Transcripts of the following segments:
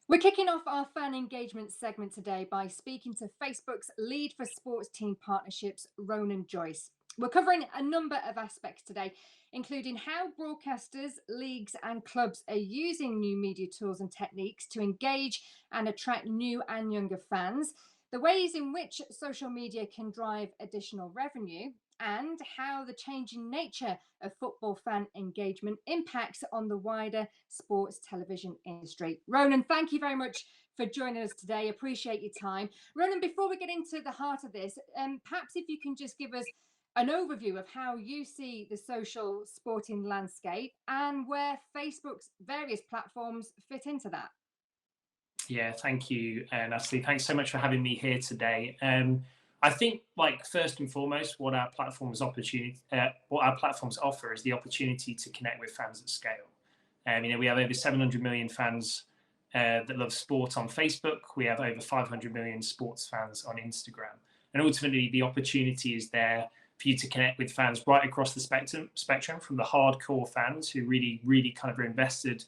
We're kicking off our fan engagement segment today by speaking to Facebook's lead for sports team partnerships, Ronan Joyce. We're covering a number of aspects today, including how broadcasters, leagues, and clubs are using new media tools and techniques to engage and attract new and younger fans, the ways in which social media can drive additional revenue, and how the changing nature of football fan engagement impacts on the wider sports television industry. Ronan, thank you very much for joining us today. Appreciate your time. Ronan, before we get into the heart of this, perhaps if you can just give us an overview of how you see the social sporting landscape and where Facebook's various platforms fit into that. Yeah, thank you, Natalie. Thanks so much for having me here today. I think, like first and foremost, what our platforms offer is the opportunity to connect with fans at scale. We have over 700 million fans that love sport on Facebook. We have over 500 million sports fans on Instagram, and ultimately, the opportunity is there for you to connect with fans right across the spectrum, from the hardcore fans who really kind of are invested,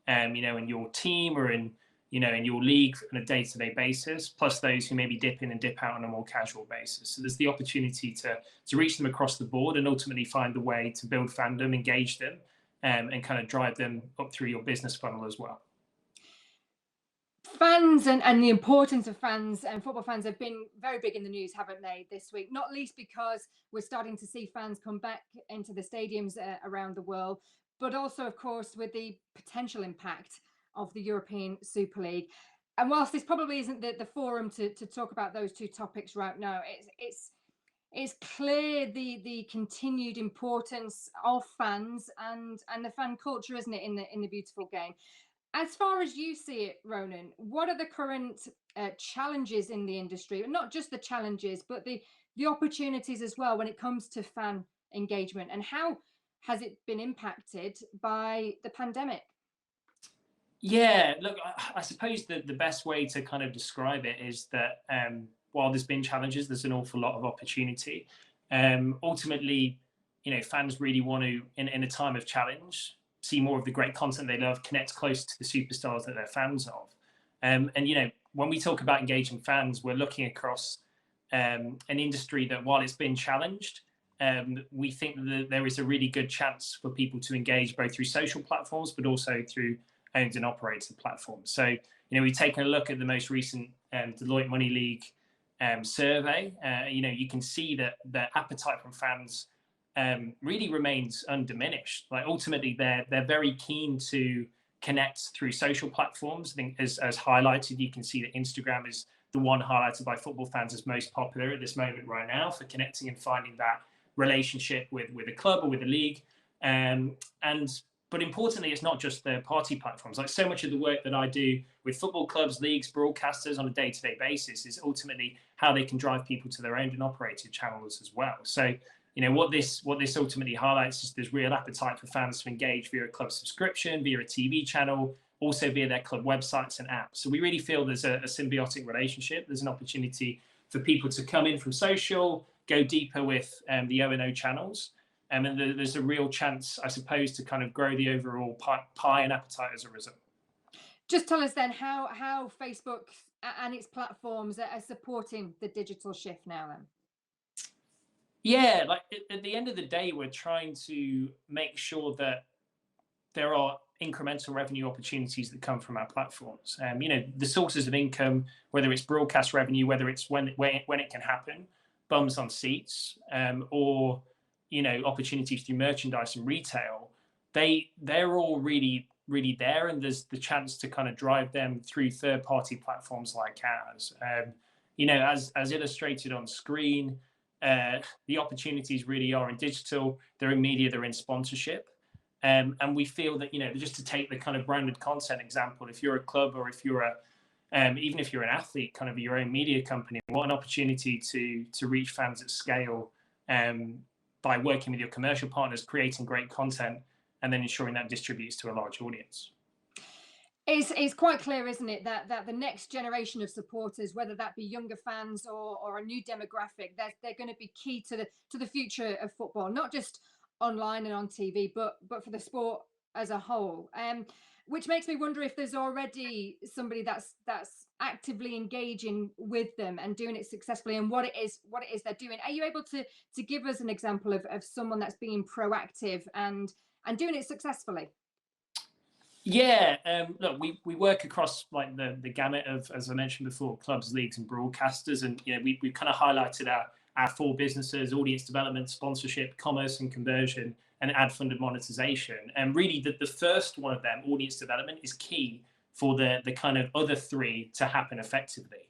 in your team or in your league on a day-to-day basis, plus those who maybe dip in and dip out on a more casual basis. So there's the opportunity to reach them across the board and ultimately find a way to build fandom, engage them, and kind of drive them up through your business funnel as well. Fans and the importance of fans and football fans have been very big in the news, haven't they, this week? Not least because we're starting to see fans come back into the stadiums around the world, but also, of course, with the potential impact of the European Super League. And whilst this probably isn't the forum to talk about those two topics right now, it's clear the continued importance of fans and the fan culture, isn't it, in the beautiful game. As far as you see it, Ronan, what are the current challenges in the industry? Not just the challenges, but the opportunities as well when it comes to fan engagement, and how has it been impacted by the pandemic? Yeah, look, I suppose that the best way to kind of describe it is that while there's been challenges, there's an awful lot of opportunity. Ultimately, fans really want to, in a time of challenge, see more of the great content they love, connect close to the superstars that they're fans of. And when we talk about engaging fans, we're looking across an industry that, while it's been challenged, we think that there is a really good chance for people to engage both through social platforms, but also through owned and operated platforms. So, we've taken a look at the most recent Deloitte Money League survey. You can see that the appetite from fans really remains undiminished. Like, ultimately, they're very keen to connect through social platforms. I think, as highlighted, you can see that Instagram is the one highlighted by football fans as most popular at this moment right now for connecting and finding that relationship with a club or with a league. But importantly, it's not just third-party platforms. Like, so much of the work that I do with football clubs, leagues, broadcasters on a day-to-day basis is ultimately how they can drive people to their owned and operated channels as well. So, what this ultimately highlights is there's real appetite for fans to engage via a club subscription, via a TV channel, also via their club websites and apps. So we really feel there's a symbiotic relationship. There's an opportunity for people to come in from social, go deeper with the O&O channels. And there's a real chance, I suppose, to kind of grow the overall pie and appetite as a result. Just tell us then how Facebook and its platforms are supporting the digital shift now then. Yeah, like at the end of the day, we're trying to make sure that there are incremental revenue opportunities that come from our platforms. The sources of income, whether it's broadcast revenue, whether it's when it can happen, bums on seats, or opportunities through merchandise and retail, they're all really there, and there's the chance to kind of drive them through third-party platforms like ours. As illustrated on screen, the opportunities really are in digital, they're in media, they're in sponsorship. And we feel that, just to take the kind of branded content example, if you're a club or if you're even if you're an athlete, kind of your own media company, what an opportunity to reach fans at scale by working with your commercial partners, creating great content, and then ensuring that distributes to a large audience. It's quite clear, isn't it, that the next generation of supporters, whether that be younger fans or a new demographic, they're going to be key to the future of football, not just online and on TV, but for the sport as a whole. Which makes me wonder if there's already somebody that's actively engaging with them and doing it successfully, and what it is they're doing. Are you able to give us an example of someone that's being proactive and doing it successfully? Yeah, look, we work across like the gamut of, as I mentioned before, clubs, leagues, and broadcasters, and we kind of highlighted our four businesses: audience development, sponsorship, commerce and conversion, and ad funded monetization. And really, the first one of them, audience development, is key for the kind of other three to happen effectively.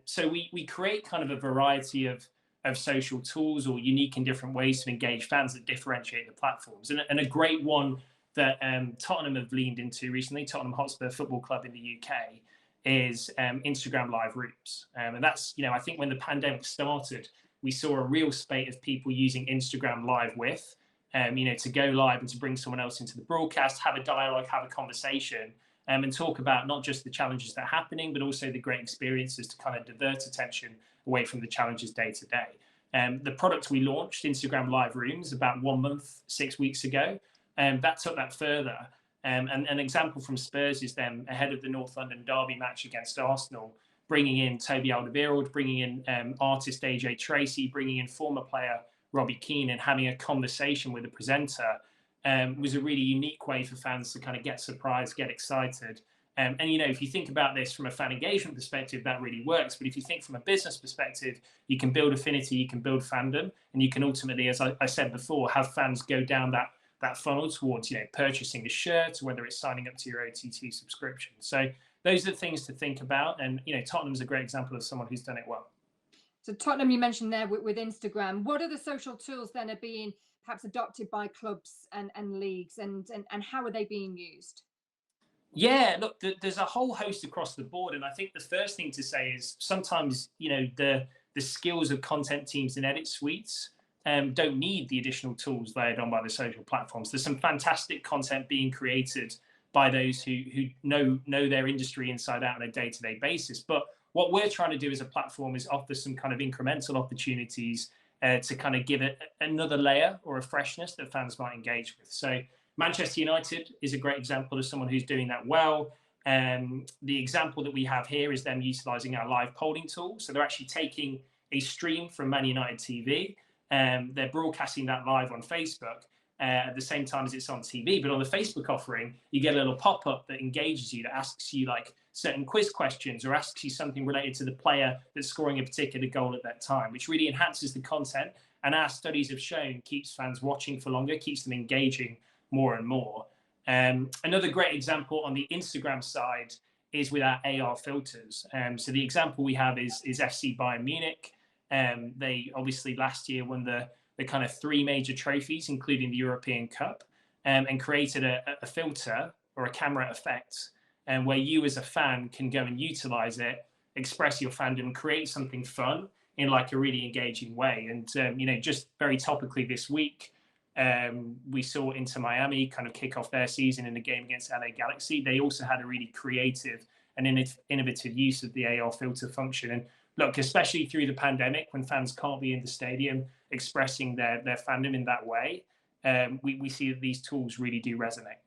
So we create kind of a variety of social tools or unique and different ways to engage fans that differentiate the platforms. And a great one that Tottenham have leaned into recently, Tottenham Hotspur Football Club in the UK, is Instagram live rooms. And that's, I think when the pandemic started, we saw a real spate of people using Instagram live with, to go live and to bring someone else into the broadcast, have a dialogue, have a conversation, and talk about not just the challenges that are happening, but also the great experiences to kind of divert attention away from the challenges day to day. The product we launched, Instagram Live Rooms, about 1 month, 6 weeks ago, that took that further. And an example from Spurs is them ahead of the North London derby match against Arsenal, bringing in Toby Alderweireld, bringing in artist AJ Tracy, bringing in former player Robbie Keane, and having a conversation with the presenter was a really unique way for fans to kind of get surprised, get excited. And if you think about this from a fan engagement perspective, that really works. But if you think from a business perspective, you can build affinity, you can build fandom, and you can ultimately, as I said before, have fans go down that funnel towards purchasing a shirt, whether it's signing up to your OTT subscription. So those are the things to think about. And Tottenham's a great example of someone who's done it well. So Tottenham, you mentioned there with Instagram. What are the social tools then are being perhaps adopted by clubs and leagues, and how are they being used? Yeah, look, there's a whole host across the board, and I think the first thing to say is sometimes the skills of content teams and edit suites don't need the additional tools layered on by the social platforms. There's some fantastic content being created by those who know their industry inside out on a day-to-day basis. But what we're trying to do as a platform is offer some kind of incremental opportunities to kind of give it another layer or a freshness that fans might engage with. So Manchester United is a great example of someone who's doing that well. The example that we have here is them utilizing our live polling tool. So they're actually taking a stream from Man United TV. They're broadcasting that live on Facebook at the same time as it's on TV. But on the Facebook offering, you get a little pop-up that engages you, that asks you like certain quiz questions or asks you something related to the player that's scoring a particular goal at that time, which really enhances the content. And our studies have shown keeps fans watching for longer, keeps them engaging more and more. Another great example on the Instagram side is with our AR filters. So the example we have is FC Bayern Munich. They obviously last year won the kind of 3 major trophies, including the European Cup, and created a filter or a camera effect, where you as a fan can go and utilize it, express your fandom, create something fun in like a really engaging way. And just very topically this week, we saw Inter Miami kind of kick off their season in a game against LA Galaxy. They also had a really creative and innovative use of the AR filter function. And look, especially through the pandemic, when fans can't be in the stadium expressing their fandom in that way, we see that these tools really do resonate.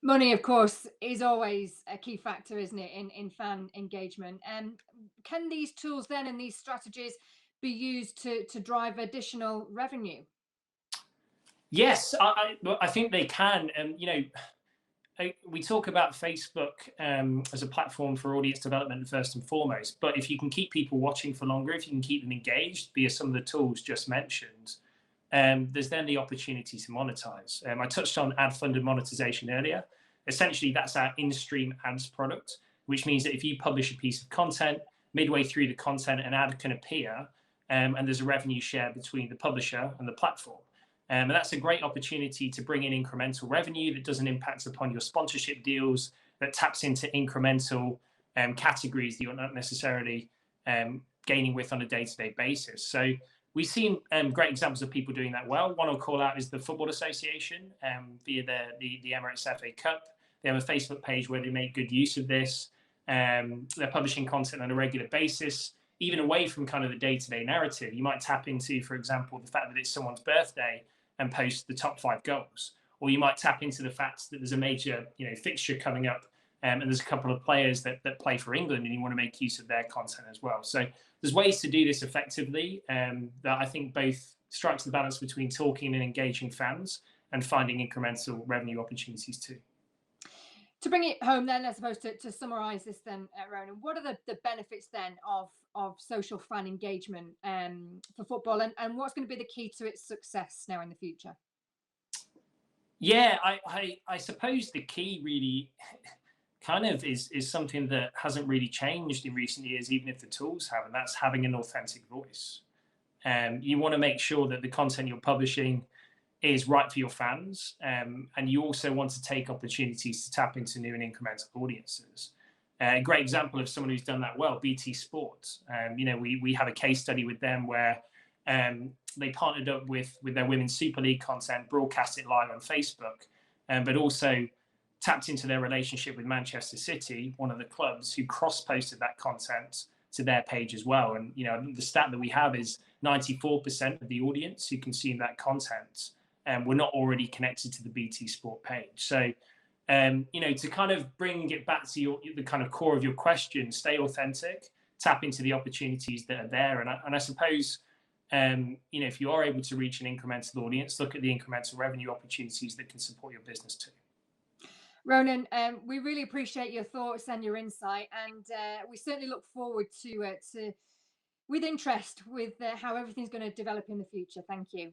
Money, of course, is always a key factor, isn't it, in fan engagement? Can these tools then and these strategies be used to drive additional revenue? Yes, I think they can. We talk about Facebook as a platform for audience development first and foremost, but if you can keep people watching for longer, if you can keep them engaged via some of the tools just mentioned, there's then the opportunity to monetize. I touched on ad-funded monetization earlier. Essentially, that's our in-stream ads product, which means that if you publish a piece of content, midway through the content, an ad can appear, and there's a revenue share between the publisher and the platform. And that's a great opportunity to bring in incremental revenue that doesn't impact upon your sponsorship deals, that taps into incremental categories that you're not necessarily gaining with on a day-to-day basis. So we've seen great examples of people doing that well. One I'll call out is the Football Association via the Emirates FA Cup. They have a Facebook page where they make good use of this. They're publishing content on a regular basis, even away from kind of the day-to-day narrative. You might tap into, for example, the fact that it's someone's birthday and post the top 5 goals, or you might tap into the fact that there's a major, fixture coming up, and there's a couple of players that play for England, and you want to make use of their content as well. So there's ways to do this effectively, that I think both strikes the balance between talking and engaging fans and finding incremental revenue opportunities too. To bring it home then, I suppose, to summarize this then, Ronan, what are the benefits then of social fan engagement for football, and what's going to be the key to its success now in the future? Yeah, I suppose the key really kind of is something that hasn't really changed in recent years, even if the tools have, and that's having an authentic voice. You want to make sure that the content you're publishing is right for your fans, and you also want to take opportunities to tap into new and incremental audiences. A great example of someone who's done that well, BT Sport. We have a case study with them where they partnered up with their Women's Super League content, broadcast it live on Facebook, but also tapped into their relationship with Manchester City, one of the clubs, who cross-posted that content to their page as well. And the stat that we have is 94% of the audience who consume that content were not already connected to the BT Sport page. So, to kind of bring it back to the kind of core of your question, stay authentic, tap into the opportunities that are there. And I suppose, if you are able to reach an incremental audience, look at the incremental revenue opportunities that can support your business too. Ronan, we really appreciate your thoughts and your insight, and we certainly look forward to with interest with how everything's going to develop in the future. Thank you.